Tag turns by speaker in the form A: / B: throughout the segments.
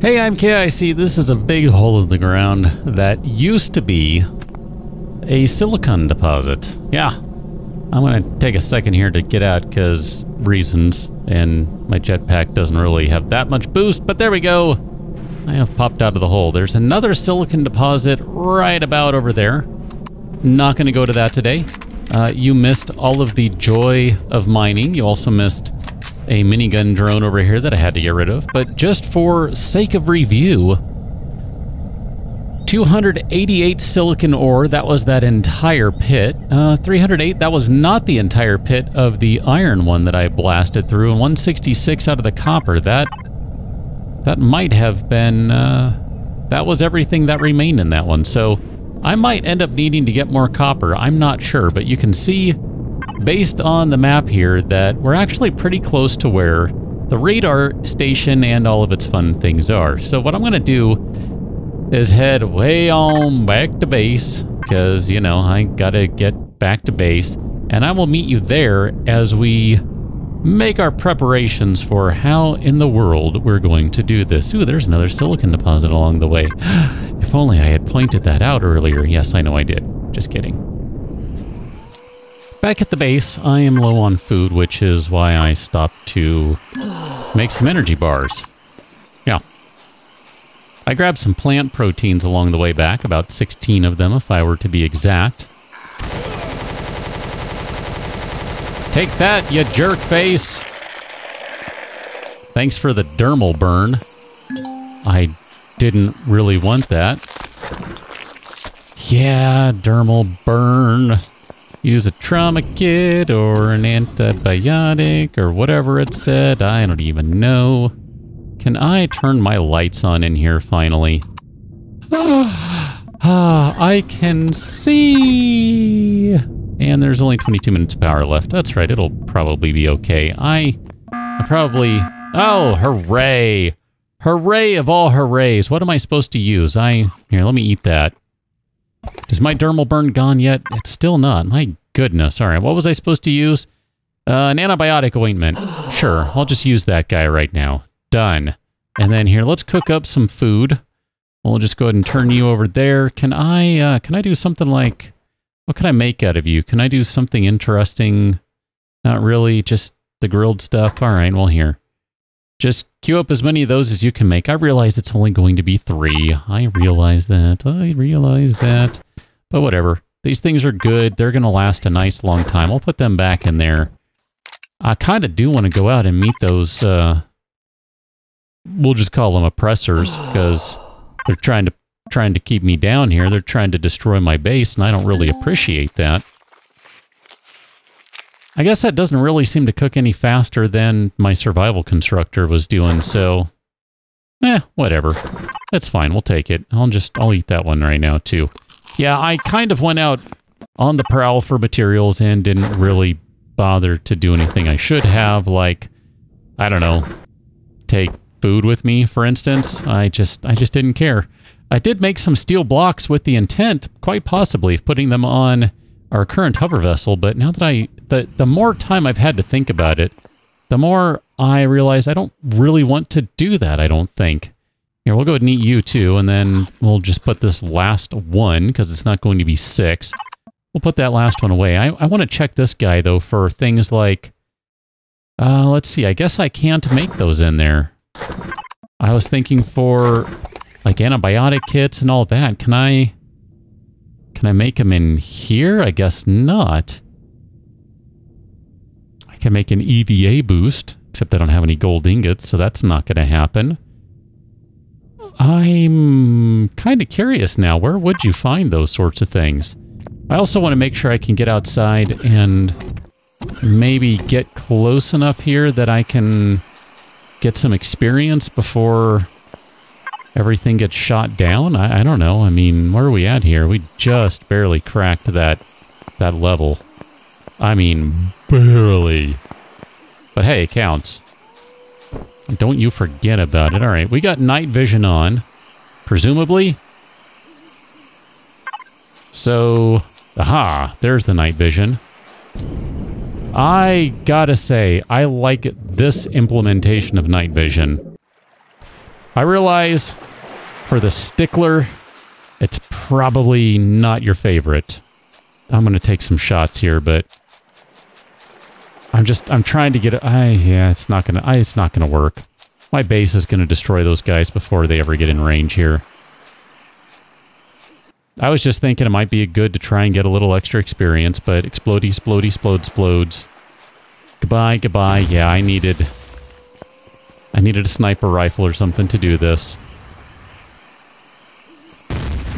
A: Hey, I'm KIC. This is a big hole in the ground that used to be a silicon deposit. Yeah. I'm going to take a second here to get out because reasons, and my jetpack doesn't really have that much boost, but there we go. I have popped out of the hole. There's another silicon deposit right about over there. Not going to go to that today. You missed all of the joy of mining. You also missed a minigun drone over here that I had to get rid of. But just for sake of review, 288 silicon ore, that was that entire pit. 308, that was not the entire pit of the iron one that I blasted through. And 166 out of the copper, that might have been, that was everything that remained in that one. So I might end up needing to get more copper. I'm not sure, but you can see based on the map here that we're actually pretty close to where the radar station and all of its fun things are. So what I'm going to do is head way on back to base because, you know, I got to get back to base, and I will meet you there as we make our preparations for how in the world we're going to do this. Ooh, there's another silicon deposit along the way. If only I had pointed that out earlier. Yes, I know I did. Just kidding. Back at the base, I am low on food, which is why I stopped to make some energy bars. Yeah. I grabbed some plant proteins along the way back, about 16 of them if I were to be exact. Take that, you jerk face! Thanks for the dermal burn. I didn't really want that. Yeah, dermal burn. Use a trauma kit or an antibiotic or whatever it said. I don't even know. Can I turn my lights on in here finally? I can see. And there's only 22 minutes of power left. That's right, it'll probably be okay. I probably... Oh, hooray! Hooray of all hoorays. What am I supposed to use? Here, let me eat that. Is my dermal burn gone yet? It's still not. My goodness. All right, what was I supposed to use? An antibiotic ointment. Sure, I'll just use that guy right now. Done. And then here, let's cook up some food. We'll just go ahead and turn you over there. Can I do something like... What can I make out of you? Can I do something interesting? Not really, just the grilled stuff. All right, well, here. Just queue up as many of those as you can make. I realize it's only going to be 3. I realize that. But whatever. These things are good. They're going to last a nice long time. I'll put them back in there. I kind of do want to go out and meet those, we'll just call them oppressors, because they're trying to keep me down here. They're trying to destroy my base, and I don't really appreciate that. I guess that doesn't really seem to cook any faster than my survival constructor was doing, so... whatever. That's fine, we'll take it. I'll eat that one right now, too. Yeah, I kind of went out on the prowl for materials and didn't really bother to do anything I should have, like, I don't know, take food with me, for instance. I just didn't care. I did make some steel blocks with the intent, quite possibly, of putting them on our current hover vessel, but now that the more time I've had to think about it, the more I realize I don't really want to do that, I don't think. Here, we'll go ahead and eat you too, and then we'll just put this last one, because it's not going to be 6. We'll put that last one away. I want to check this guy, though, for things like... let's see, I guess I can't make those in there. I was thinking for, like, antibiotic kits and all that. Can I make them in here? I guess not. I can make an EVA boost, except I don't have any gold ingots, so that's not going to happen. I'm kind of curious now. Where would you find those sorts of things? I also want to make sure I can get outside and maybe get close enough here that I can get some experience before everything gets shot down. I don't know. I mean, where are we at here? We just barely cracked that level. I mean, barely. But hey, it counts. Don't you forget about it. All right, we got night vision on, presumably. So, aha, there's the night vision. I gotta say, I like this implementation of night vision. I realize for the stickler, it's probably not your favorite. I'm going to take some shots here, but I'm trying to get it. Yeah, it's not going to work. My base is going to destroy those guys before they ever get in range here. I was just thinking it might be good to try and get a little extra experience, but explodey, explodey, explodes. Goodbye, goodbye. Yeah, I needed a sniper rifle or something to do this.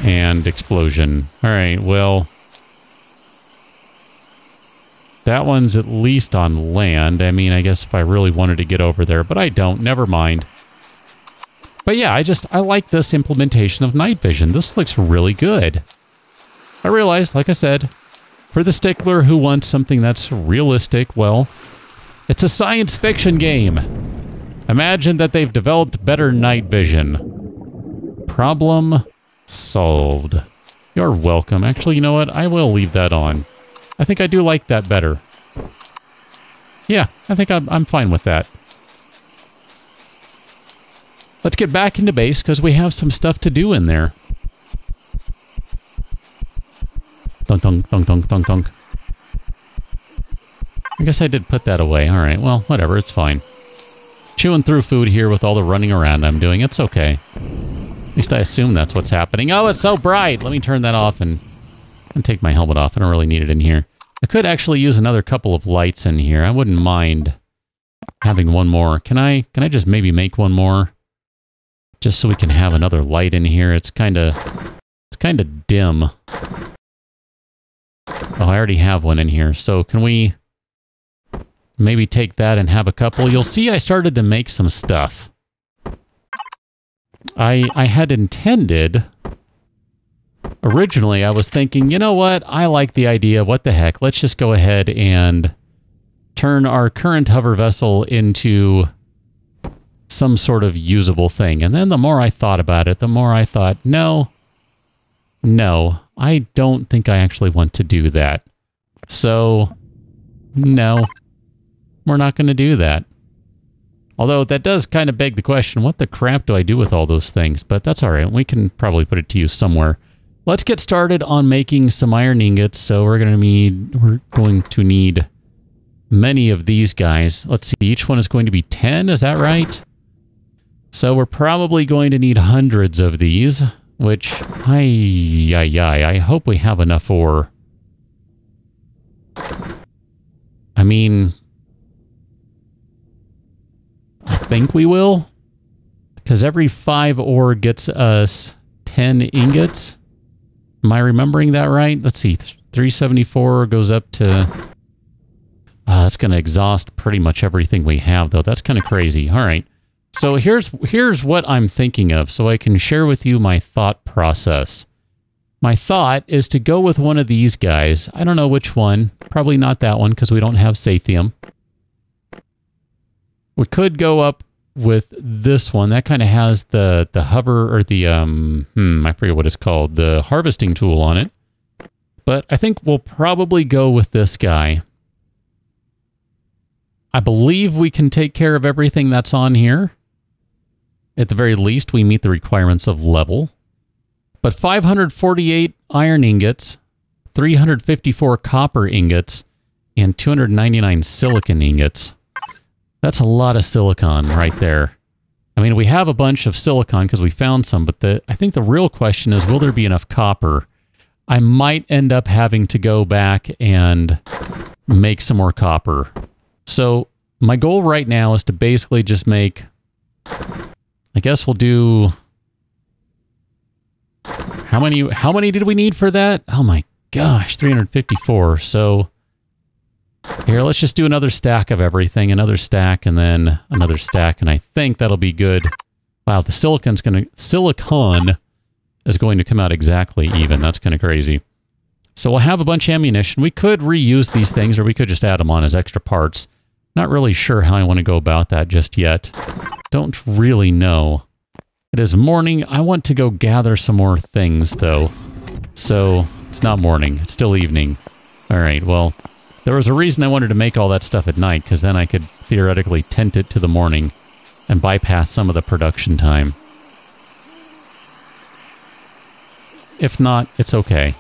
A: And explosion. Alright, well, that one's at least on land. I mean, I guess if I really wanted to get over there, but I don't. Never mind. But yeah, I like this implementation of night vision. This looks really good. I realize, like I said, for the stickler who wants something that's realistic, well, it's a science fiction game. Imagine that they've developed better night vision. Problem solved. You're welcome. Actually, you know what? I will leave that on. I think I do like that better. Yeah, I think I'm fine with that. Let's get back into base because we have some stuff to do in there. Thunk, thunk, thunk, thunk, thunk, thunk. I guess I did put that away. All right, well, whatever, it's fine. Chewing through food here with all the running around I'm doing. It's okay. At least I assume that's what's happening. Oh, it's so bright! Let me turn that off and take my helmet off. I don't really need it in here. I could actually use another couple of lights in here. I wouldn't mind having one more. Can I just maybe make one more? Just so we can have another light in here. It's kind of dim. Oh, I already have one in here. So can we maybe take that and have a couple? You'll see I started to make some stuff. I had intended... Originally, I was thinking, you know what? I like the idea. What the heck? Let's just go ahead and turn our current hover vessel into some sort of usable thing. And then the more I thought about it, the more I thought, no, I don't think I actually want to do that. So, no, we're not going to do that. Although that does kind of beg the question, what the crap do I do with all those things? But that's all right. We can probably put it to use somewhere. Let's get started on making some iron ingots. So we're going to need many of these guys. Let's see, each one is going to be 10, is that right? So we're probably going to need hundreds of these, which, I hope we have enough ore. I mean, I think we will, because every 5 ore gets us 10 ingots. Am I remembering that right? Let's see, 374 goes up to... that's going to exhaust pretty much everything we have, though. That's kind of crazy. All right. So here's what I'm thinking of, so I can share with you my thought process. My thought is to go with one of these guys. I don't know which one. Probably not that one, because we don't have Sathium. We could go up with this one. That kind of has the hover, or the, I forget what it's called, the harvesting tool on it. But I think we'll probably go with this guy. I believe we can take care of everything that's on here. At the very least, we meet the requirements of level. But 548 iron ingots, 354 copper ingots, and 299 silicon ingots. That's a lot of silicon right there. I mean, we have a bunch of silicon because we found some, but I think the real question is, will there be enough copper? I might end up having to go back and make some more copper. So my goal right now is to basically just make, I guess we'll do, how many did we need for that? Oh my gosh, 354. So here, let's just do another stack of everything, another stack, and then another stack, and I think that'll be good. Wow, the silicon is going to come out exactly even. That's kind of crazy. So we'll have a bunch of ammunition. We could reuse these things, or we could just add them on as extra parts. Not really sure how I want to go about that just yet. Don't really know. It is morning. I want to go gather some more things, though. So it's not morning. It's still evening. All right, well, there was a reason I wanted to make all that stuff at night, because then I could theoretically tent it to the morning and bypass some of the production time. If not, it's okay.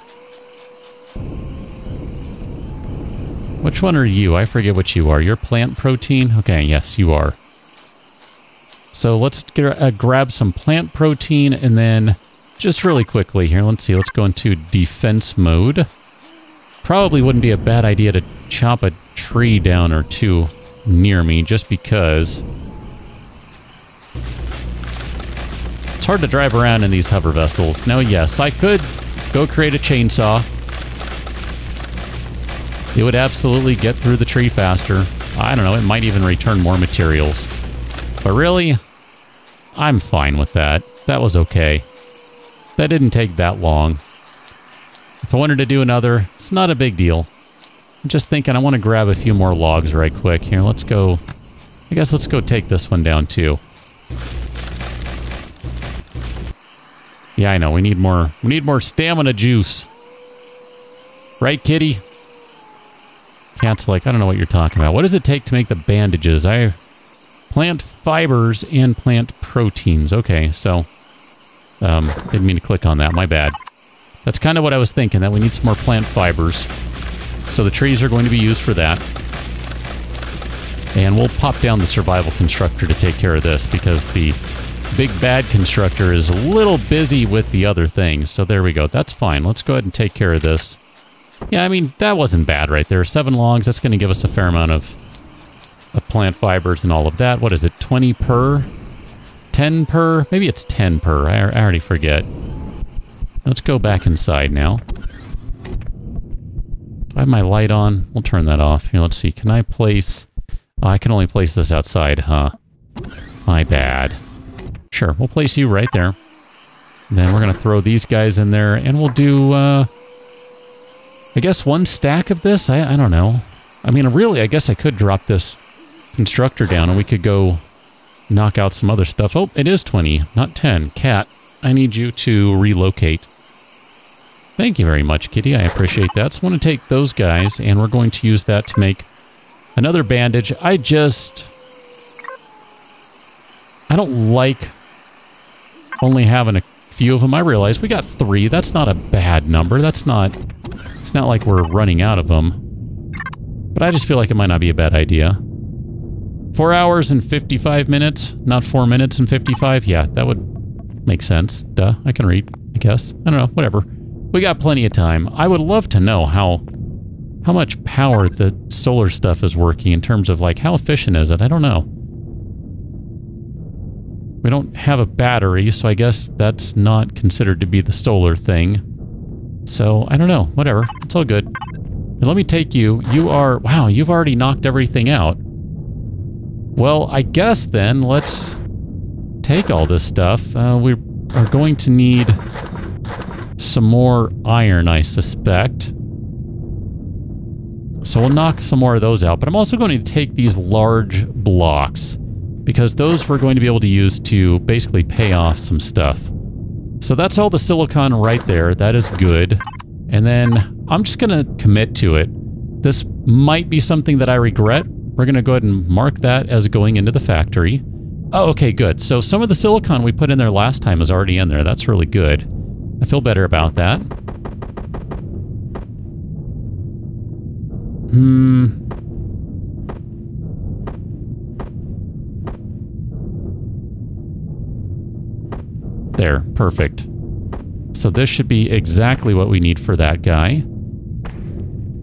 A: Which one are you? I forget what you are. You're plant protein? Okay, yes, you are. So let's grab some plant protein, and then just really quickly here, let's see, let's go into defense mode. Probably wouldn't be a bad idea to chop a tree down or two near me, just because it's hard to drive around in these hover vessels. Now, yes, I could go create a chainsaw. It would absolutely get through the tree faster. I don't know, it might even return more materials. But really, I'm fine with that. That was okay. That didn't take that long. If I wanted to do another, it's not a big deal. I'm just thinking I want to grab a few more logs right quick. Here, let's go. I guess let's go take this one down too. Yeah, I know. We need more stamina juice. Right, kitty? Cat's like, I don't know what you're talking about. What does it take to make the bandages? Plant fibers and plant proteins. Okay, so didn't mean to click on that. My bad. That's kind of what I was thinking, that we need some more plant fibers. So the trees are going to be used for that. And we'll pop down the survival constructor to take care of this, because the big bad constructor is a little busy with the other things. So there we go. That's fine. Let's go ahead and take care of this. Yeah, I mean, that wasn't bad right there. 7 logs, that's going to give us a fair amount of plant fibers and all of that. What is it, 20 per? 10 per? Maybe it's 10 per. I already forget. Let's go back inside now. Do I have my light on? We'll turn that off. Here, let's see. Can I place... Oh, I can only place this outside, huh? My bad. Sure, we'll place you right there. And then we're going to throw these guys in there, and we'll do... I guess 1 stack of this? I don't know. I mean, really, I guess I could drop this constructor down and we could go knock out some other stuff. Oh, it is 20, not 10. Cat, I need you to relocate. Thank you very much, kitty. I appreciate that. So I want to take those guys, and we're going to use that to make another bandage. I don't like only having a few of them. I realize we got 3. That's not a bad number. It's not like we're running out of them. But I just feel like it might not be a bad idea. 4 hours and 55 minutes, not 4 minutes and 55. Yeah, that would make sense. Duh, I can read, I guess. I don't know, whatever. We got plenty of time. I would love to know how much power the solar stuff is working in terms of, like, how efficient is it? I don't know. We don't have a battery, so I guess that's not considered to be the solar thing. So, I don't know. Whatever. It's all good. And let me take you. You are... Wow, you've already knocked everything out. Well, I guess then let's take all this stuff. We are going to need some more iron, I suspect. So we'll knock some more of those out. But I'm also going to take these large blocks, because those we're going to be able to use to basically pay off some stuff. So that's all the silicon right there. That is good. And then I'm just going to commit to it. This might be something that I regret. We're going to go ahead and mark that as going into the factory. Oh, okay, good. So some of the silicon we put in there last time is already in there. That's really good. I feel better about that. There, perfect. So this should be exactly what we need for that guy.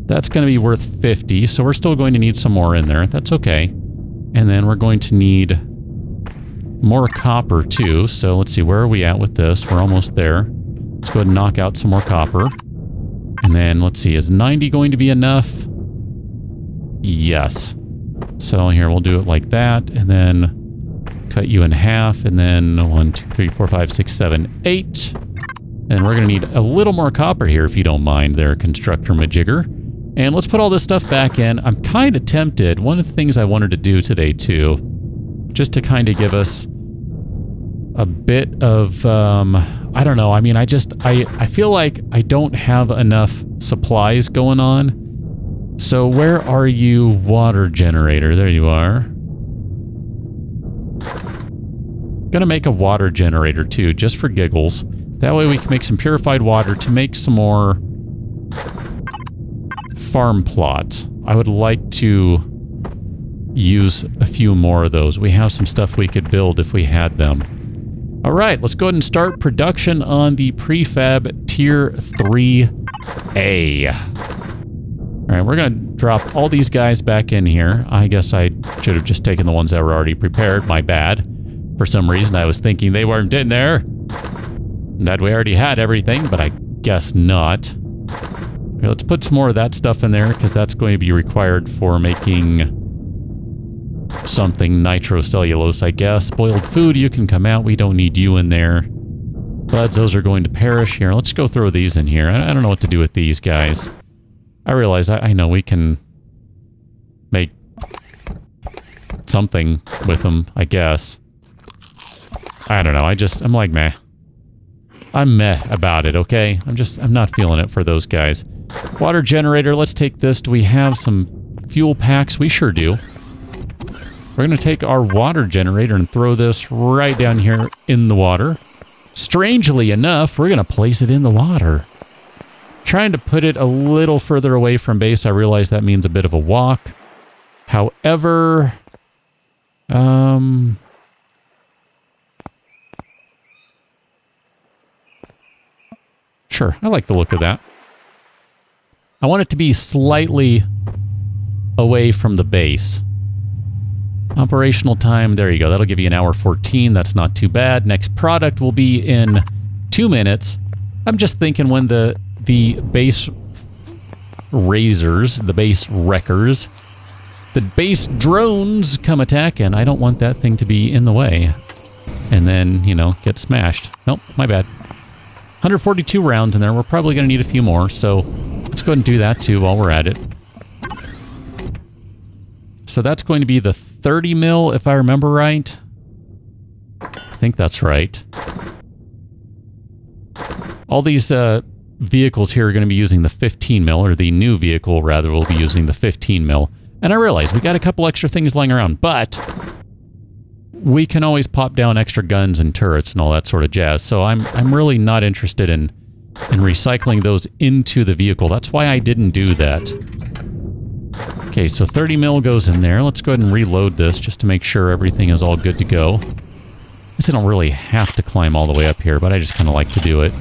A: That's going to be worth 50, so we're still going to need some more in there. That's okay. And then we're going to need more copper too. So let's see, where are we at with this? We're almost there. Let's go ahead and knock out some more copper. And then let's see, is 90 going to be enough? Yes. So here, we'll do it like that, and then cut you in half, and then 1, 2, 3, 4, 5, 6, 7, 8. And we're going to need a little more copper here, if you don't mind there, Constructor Majigger. And let's put all this stuff back in. I'm kind of tempted. One of the things I wanted to do today, too, just to kind of give us a bit of, I don't know. I mean, I feel like I don't have enough supplies going on. So where are you, water generator? There you are. Gonna make a water generator, too, just for giggles. That way we can make some purified water to make some more farm plots. I would like to use a few more of those. We have some stuff we could build if we had them. All right, let's go ahead and start production on the prefab tier 3A. All right, we're going to drop all these guys back in here. I guess I should have just taken the ones that were already prepared. My bad. For some reason, I was thinking they weren't in there. That we already had everything, but I guess not. Okay, let's put some more of that stuff in there, because that's going to be required for making something nitrocellulose, I guess. Spoiled food, you can come out. We don't need you in there. Buds, those are going to perish here. Let's go throw these in here. I don't know what to do with these guys. I realize I know we can make something with them, I guess. I don't know. I'm like, meh. I'm meh about it, okay? I'm not feeling it for those guys. Water generator, let's take this. Do we have some fuel packs? We sure do. We're going to take our water generator and throw this right down here in the water. Strangely enough, we're going to place it in the water. Trying to put it a little further away from base. I realize that means a bit of a walk. However, sure, I like the look of that. I want it to be slightly away from the base. Operational time, there you go. That'll give you an hour 14. That's not too bad. Next product will be in 2 minutes. I'm just thinking when the base razors, the base wreckers, the base drones come attacking. I don't want that thing to be in the way. And then, you know, get smashed. Nope, my bad. 142 rounds in there. We're probably going to need a few more, so let's go ahead and do that too while we're at it. So that's going to be the 30 mil, if I remember right. I think that's right. All these vehicles here are going to be using the 15 mil, or the new vehicle, rather, will be using the 15 mil. And I realize we got a couple extra things lying around, but we can always pop down extra guns and turrets and all that sort of jazz. So I'm really not interested in recycling those into the vehicle. That's why I didn't do that. Okay, so 30 mil goes in there. Let's go ahead and reload this just to make sure everything is all good to go. I guess I don't really have to climb all the way up here, but I just kind of like to do it.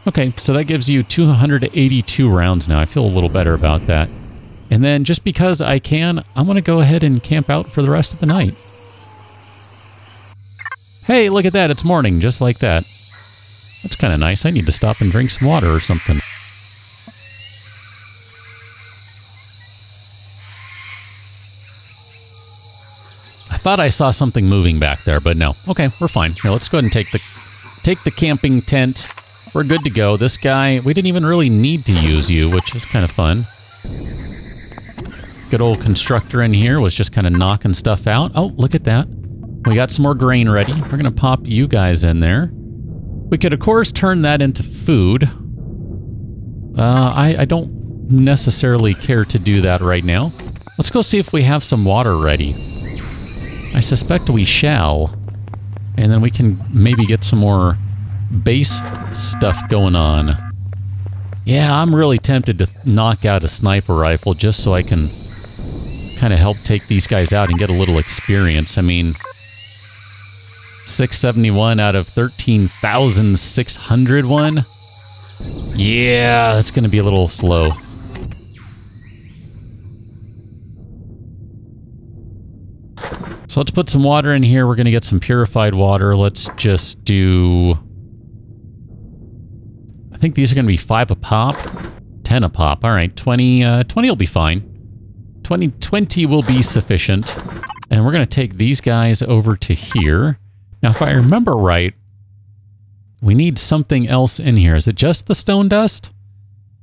A: Okay, so that gives you 282 rounds now. I feel a little better about that. And then just because I can, I'm going to go ahead and camp out for the rest of the night. Hey, look at that. It's morning, just like that. That's kind of nice. I need to stop and drink some water or something. I thought I saw something moving back there, but no. Okay, we're fine. Here, let's go ahead and take the camping tent. We're good to go. This guy, we didn't even really need to use you, which is kind of fun. Good old constructor in here was just kind of knocking stuff out. Oh, look at that. We got some more grain ready. We're going to pop you guys in there. We could, of course, turn that into food. I don't necessarily care to do that right now. Let's go see if we have some water ready. I suspect we shall. And then we can maybe get some more base stuff going on. Yeah, I'm really tempted to knock out a sniper rifle just so I can kind of help take these guys out and get a little experience. I mean, 671 out of 13,601. Yeah, that's going to be a little slow. So let's put some water in here. We're going to get some purified water. Let's just do... I think these are going to be 5 a pop. 10 a pop. All right, 20 will be fine. 20 will be sufficient. And we're going to take these guys over to here. Now, if I remember right, we need something else in here. Is it just the stone dust?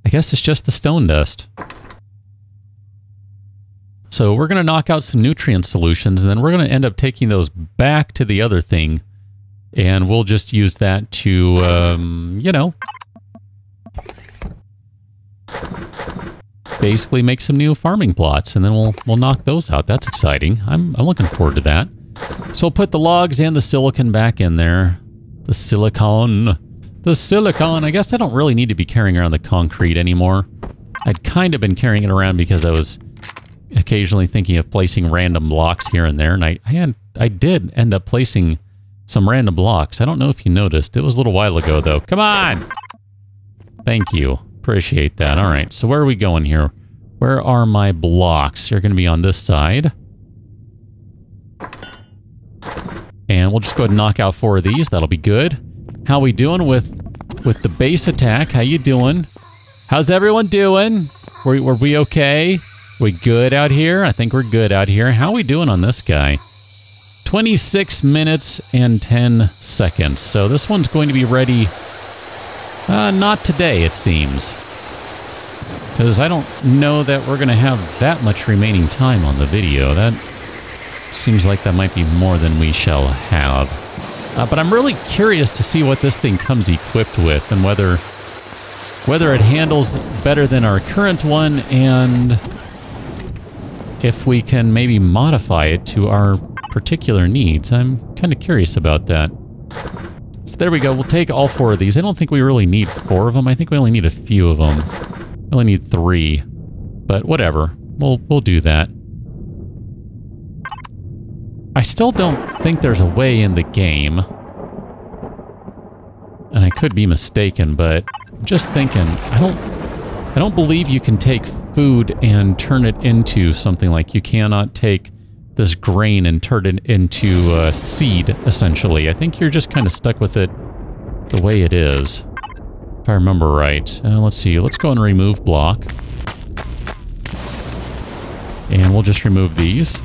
A: I guess it's just the stone dust. So we're going to knock out some nutrient solutions, and then we're going to end up taking those back to the other thing. And we'll just use that to, you know, basically make some new farming plots, and then we'll knock those out. That's exciting. I'm looking forward to that. So we'll put the logs and the silicon back in there. The silicon. The silicon. I guess I don't really need to be carrying around the concrete anymore. I'd kind of been carrying it around because I was occasionally thinking of placing random blocks here and there, and I did end up placing some random blocks. I don't know if you noticed. It was a little while ago, though. Come on! Thank you. Appreciate that. All right, so where are we going here? Where are my blocks? They're going to be on this side. And we'll just go ahead and knock out 4 of these. That'll be good. How we doing with the base attack? How you doing? How's everyone doing? Were we okay? We good out here? I think we're good out here. How are we doing on this guy? 26 minutes and 10 seconds. So this one's going to be ready, not today, it seems. Because I don't know that we're going to have that much remaining time on the video. That seems like that might be more than we shall have. But I'm really curious to see what this thing comes equipped with and whether it handles better than our current one, and if we can maybe modify it to our particular needs. I'm kind of curious about that. So there we go. We'll take all 4 of these. I don't think we really need 4 of them. I think we only need a few of them. We only need 3. But whatever. We'll do that. I still don't think there's a way in the game, and I could be mistaken, but I'm just thinking, I don't believe you can take food and turn it into something. Like, you cannot take this grain and turn it into seed, essentially. I think you're just kind of stuck with it the way it is, if I remember right. Let's see, let's go and remove block. And we'll just remove these.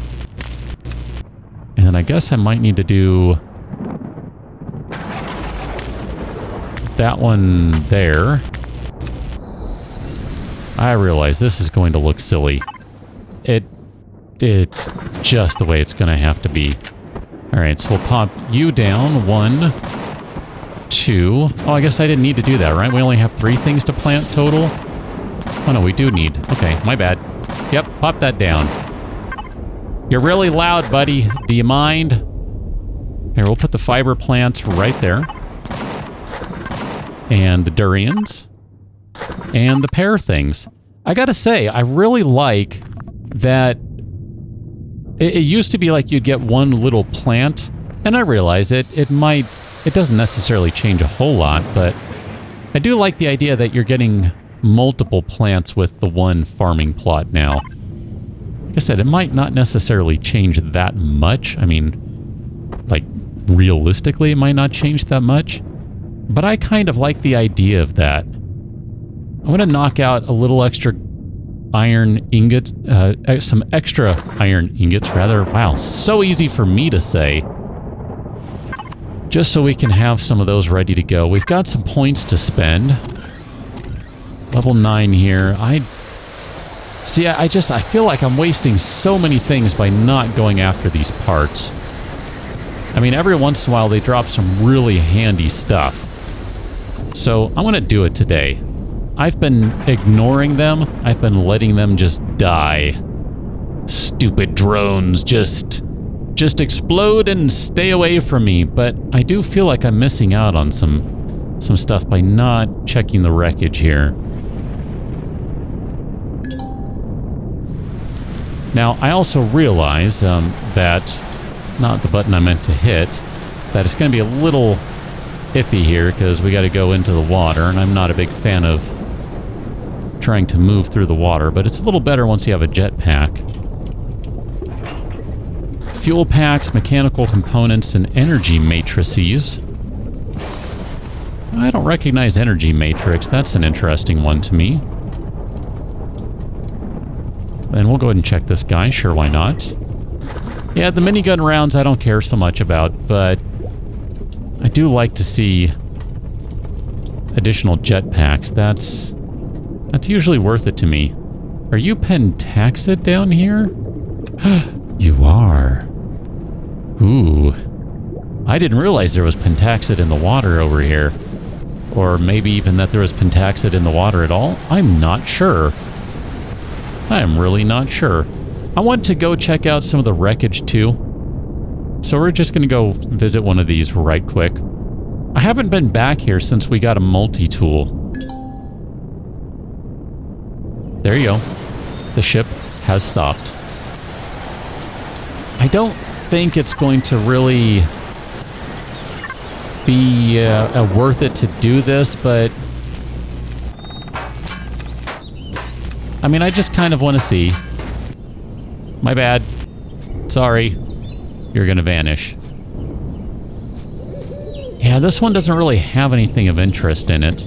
A: And I guess I might need to do that one there. I realize this is going to look silly. It's just the way it's going to have to be. Alright, so we'll pop you down. 1, 2. Oh, I guess I didn't need to do that, right? We only have 3 things to plant total? Oh no, we do need. Okay, my bad. Yep, pop that down. You're really loud, buddy. Do you mind? Here, we'll put the fiber plants right there. And the durians. And the pear things. I gotta say, I really like that it used to be like you'd get one little plant, and I realize it doesn't necessarily change a whole lot, but I do like the idea that you're getting multiple plants with the one farming plot now. Like I said, it might not necessarily change that much. I mean, like, realistically, it might not change that much. But I kind of like the idea of that. I'm going to knock out a little extra iron ingots, some extra iron ingots, rather. Wow, so easy for me to say. Just so we can have some of those ready to go. We've got some points to spend. Level 9 here. I feel like I'm wasting so many things by not going after these parts. I mean, every once in a while they drop some really handy stuff. So I'm going to do it today. I've been ignoring them. I've been letting them just die. Stupid drones, just explode and stay away from me. But I do feel like I'm missing out on some stuff by not checking the wreckage here. Now, I also realize that, not the button I meant to hit, that it's going to be a little iffy here because we got to go into the water, and I'm not a big fan of trying to move through the water, but it's a little better once you have a jetpack. Fuel packs, mechanical components, and energy matrices. I don't recognize energy matrix. That's an interesting one to me. Then we'll go ahead and check this guy. Sure, why not? Yeah, the minigun rounds I don't care so much about, but I do like to see additional jetpacks. That's usually worth it to me. Are you Pentaxid down here? You are. Ooh. I didn't realize there was Pentaxid in the water over here. Or maybe even that there was Pentaxid in the water at all. I'm not sure. I'm really not sure. I want to go check out some of the wreckage too. So we're just going to go visit one of these right quick. I haven't been back here since we got a multi-tool. There you go. The ship has stopped. I don't think it's going to really be worth it to do this, but I mean, I just kind of want to see. My bad. Sorry. You're gonna vanish. Yeah, this one doesn't really have anything of interest in it,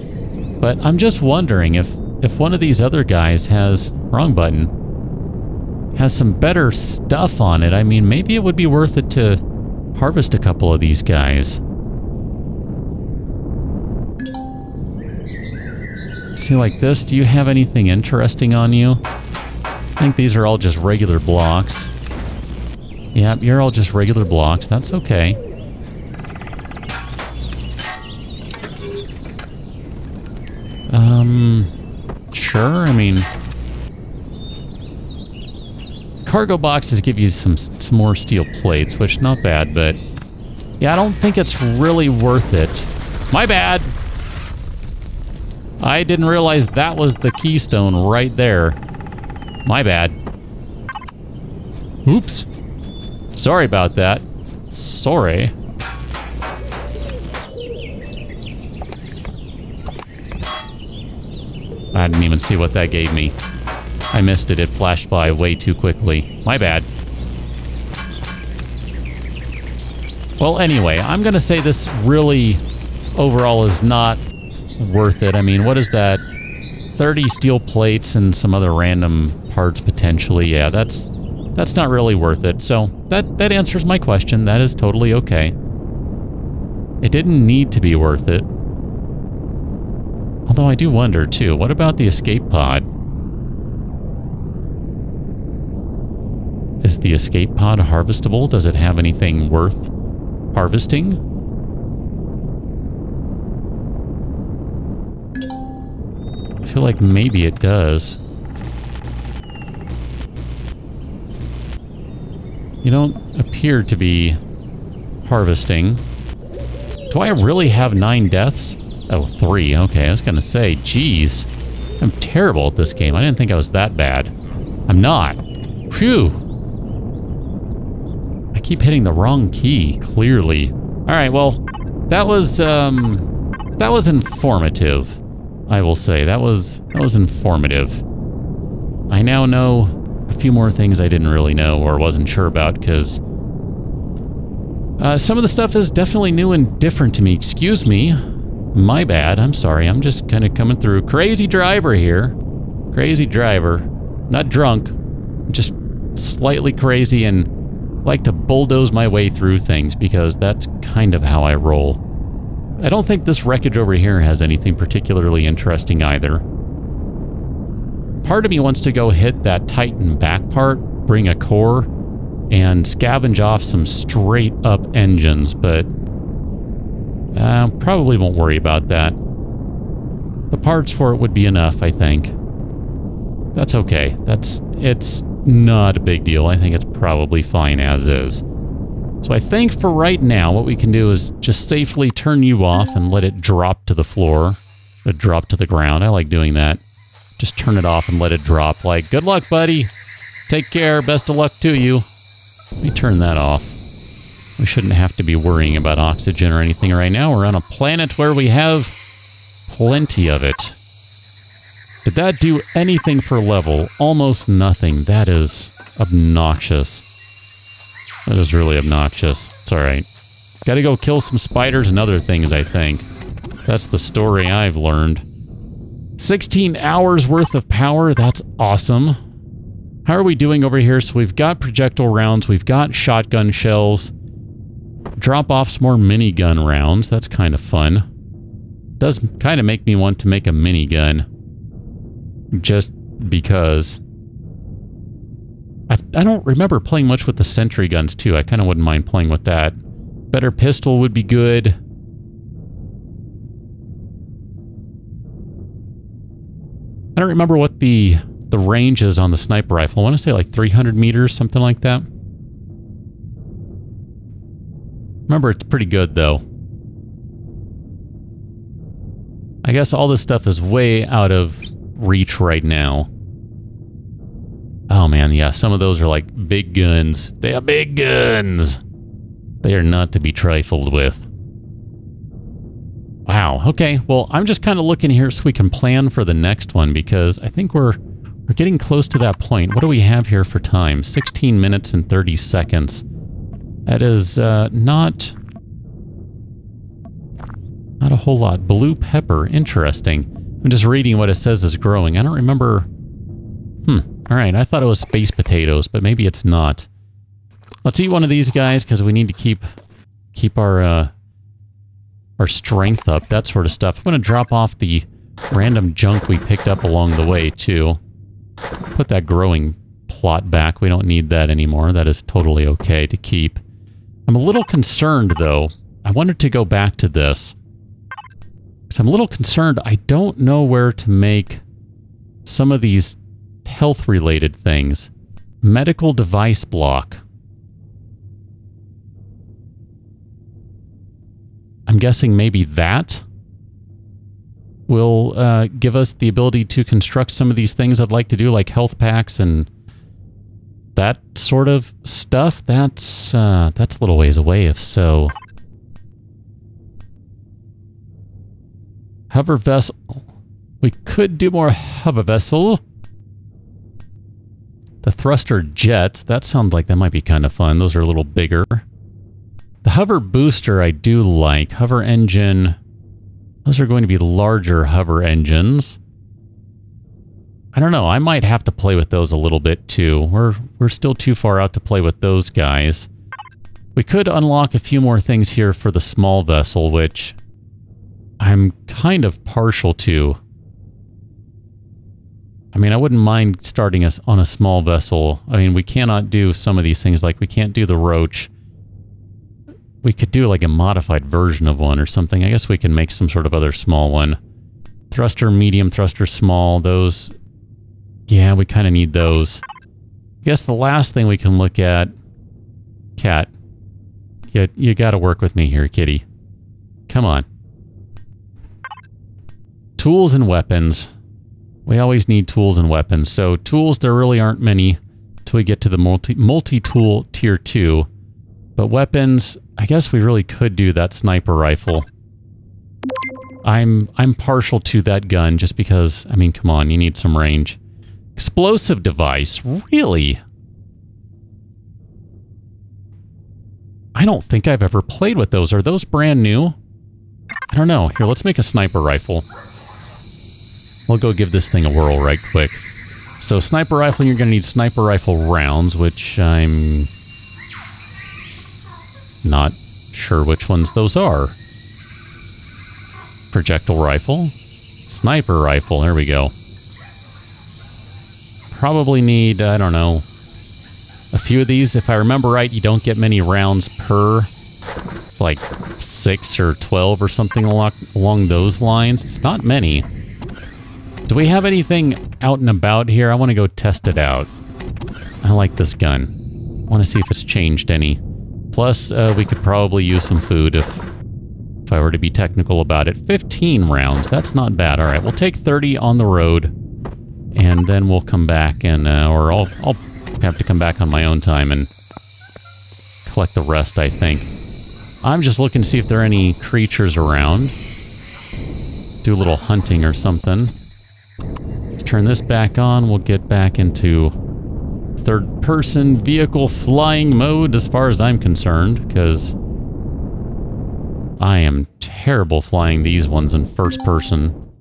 A: but I'm just wondering if one of these other guys has, wrong button, has some better stuff on it. I mean, maybe it would be worth it to harvest a couple of these guys. See, like this, do you have anything interesting on you? I think these are all just regular blocks. Yeah, you're all just regular blocks. That's okay. Sure, I mean... Cargo boxes give you some more steel plates, which not bad, but... Yeah, I don't think it's really worth it. My bad! I didn't realize that was the keystone right there. My bad. Oops. Sorry about that. Sorry. I didn't even see what that gave me. I missed it. It flashed by way too quickly. My bad. Well, anyway, I'm going to say this really, overall, is not worth it. I mean, what is that? 30 steel plates and some other random parts, potentially. Yeah, that's not really worth it. So, that answers my question. That is totally okay. It didn't need to be worth it. Although I do wonder, too, what about the escape pod? Is the escape pod harvestable? Does it have anything worth harvesting? I feel like maybe it does. You don't appear to be harvesting. Do I really have 9 deaths? Oh, 3. Okay, I was gonna say, geez. I'm terrible at this game. I didn't think I was that bad. I'm not. Phew. I keep hitting the wrong key, clearly. Alright, well, that was informative, I will say. That was informative. I now know a few more things I didn't really know or wasn't sure about, because some of the stuff is definitely new and different to me. Excuse me. My bad. I'm sorry. I'm just kind of coming through. Crazy driver here. Crazy driver. Not drunk. Just slightly crazy and like to bulldoze my way through things because that's kind of how I roll. I don't think this wreckage over here has anything particularly interesting either. Part of me wants to go hit that Titan back part, bring a core, and scavenge off some straight up engines, but probably won't worry about that. The parts for it would be enough, I think. That's okay. It's not a big deal. I think it's probably fine as is. So I think for right now, what we can do is just safely turn you off and let it drop to the floor. Let it drop to the ground. I like doing that. Just turn it off and let it drop. Like, good luck, buddy. Take care. Best of luck to you. Let me turn that off. We shouldn't have to be worrying about oxygen or anything right now. We're on a planet where we have plenty of it. Did that do anything for level? Almost nothing. That is obnoxious. That is really obnoxious. It's alright. Gotta go kill some spiders and other things, I think. That's the story I've learned. 16 hours worth of power. That's awesome. How are we doing over here? So we've got projectile rounds. We've got shotgun shells. Drop off some more minigun rounds. That's kind of fun. Does kind of make me want to make a minigun. Just because. I don't remember playing much with the sentry guns, too. I kind of wouldn't mind playing with that. Better pistol would be good. I don't remember what the range is on the sniper rifle. I want to say like 300 meters, something like that. Remember, it's pretty good, though. I guess all this stuff is way out of reach right now. Oh man, yeah, some of those are like big guns. They are big guns! They are not to be trifled with. Wow, okay, well, I'm just kind of looking here so we can plan for the next one, because I think we're getting close to that point. What do we have here for time? 16 minutes and 30 seconds. That is not a whole lot. Blue pepper, interesting. I'm just reading what it says is growing. I don't remember... Alright, I thought it was space potatoes, but maybe it's not. Let's eat one of these guys, because we need to keep our strength up, that sort of stuff. I'm going to drop off the random junk we picked up along the way, too. Put that growing plot back. We don't need that anymore. That is totally okay to keep. I'm a little concerned, though. I wanted to go back to this. Because I'm a little concerned. I don't know where to make some of these health-related things. Medical device block. I'm guessing maybe that will give us the ability to construct some of these things I'd like to do, like health packs and that sort of stuff. That's a little ways away, if so. Hover vessel. We could do more hover vessel. The thruster jets, that sounds like that might be kind of fun. Those are a little bigger. The hover booster I do like. Hover engine. Those are going to be larger hover engines. I don't know. I might have to play with those a little bit too. We're still too far out to play with those guys. We could unlock a few more things here for the small vessel, which I'm kind of partial to. I mean, I wouldn't mind starting us on a small vessel. I mean, we cannot do some of these things, like we can't do the roach. We could do like a modified version of one or something. I guess we can make some sort of other small one. Thruster medium, thruster small, those... Yeah, we kind of need those. I guess the last thing we can look at... Cat. You gotta work with me here, kitty. Come on. Tools and weapons. We always need tools and weapons. So tools, there really aren't many till we get to the multi-tool tier 2. But weapons, I guess we really could do that sniper rifle. I'm partial to that gun just because, I mean, come on, you need some range. Explosive device, really? I don't think I've ever played with those. Are those brand new? I don't know. Here, let's make a sniper rifle. We'll go give this thing a whirl right quick. So sniper rifle, you're going to need sniper rifle rounds, which I'm not sure which ones those are. Projectile rifle. Sniper rifle, there we go. Probably need, I don't know, a few of these. If I remember right, you don't get many rounds per. It's like 6 or 12 or something along those lines. It's not many. Do we have anything out and about here? I want to go test it out. I like this gun. I want to see if it's changed any. Plus, we could probably use some food if I were to be technical about it. 15 rounds. That's not bad. All right, we'll take 30 on the road, and then we'll come back and, or I'll have to come back on my own time and collect the rest, I think. I'm just looking to see if there are any creatures around. Do a little hunting or something. Let's turn this back on. We'll get back into third-person vehicle flying mode as far as I'm concerned, because I am terrible flying these ones in first person.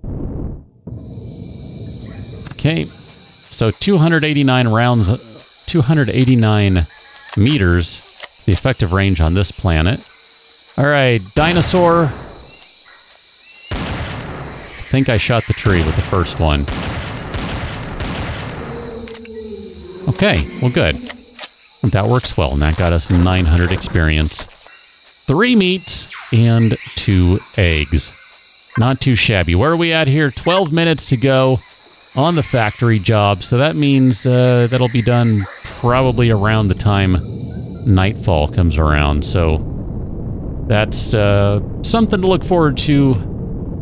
A: Okay, so 289 rounds, 289 meters is the effective range on this planet. All right, dinosaur. I think I shot the tree with the first one. Okay, well good. That works well, and that got us 900 experience. 3 meats and 2 eggs. Not too shabby. Where are we at here? 12 minutes to go on the factory job, so that means that'll be done probably around the time nightfall comes around, so that's something to look forward to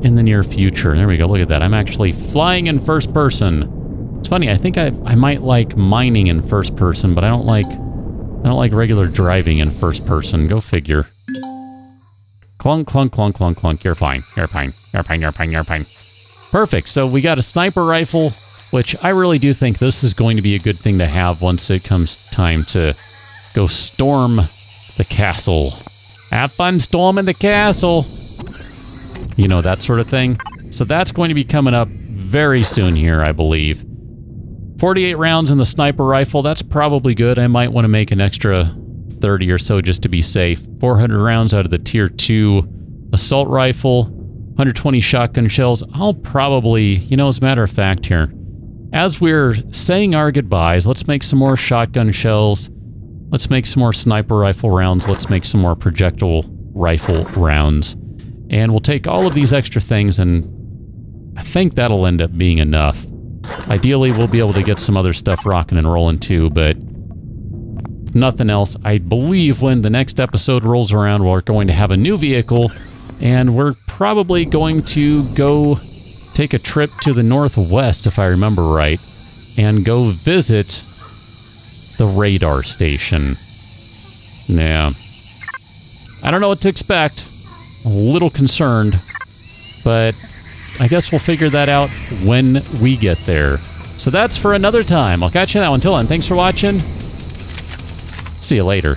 A: in the near future. There we go. Look at that. I'm actually flying in first person. It's funny. I think I might like mining in first person, but I don't like regular driving in first person. Go figure. Clunk, clunk, clunk, clunk, clunk. You're fine. You're fine. You're fine. You're fine. You're fine. Perfect. So we got a sniper rifle, which I really do think this is going to be a good thing to have once it comes time to go storm the castle. Have fun storming the castle. You know, that sort of thing. So that's going to be coming up very soon here, I believe. 48 rounds in the sniper rifle. That's probably good. I might want to make an extra 30 or so just to be safe. 400 rounds out of the tier 2 assault rifle. 120 shotgun shells. I'll probably, you know, as a matter of fact here, as we're saying our goodbyes, let's make some more shotgun shells. Let's make some more sniper rifle rounds. Let's make some more projectile rifle rounds. And we'll take all of these extra things, and I think that'll end up being enough. Ideally, we'll be able to get some other stuff rocking and rolling too, but if nothing else, I believe when the next episode rolls around, we're going to have a new vehicle, and we're probably going to go take a trip to the northwest, if I remember right, and go visit the radar station. Yeah. I don't know what to expect. A little concerned, but I guess we'll figure that out when we get there. So that's for another time. I'll catch you now. Until then, thanks for watching. See you later.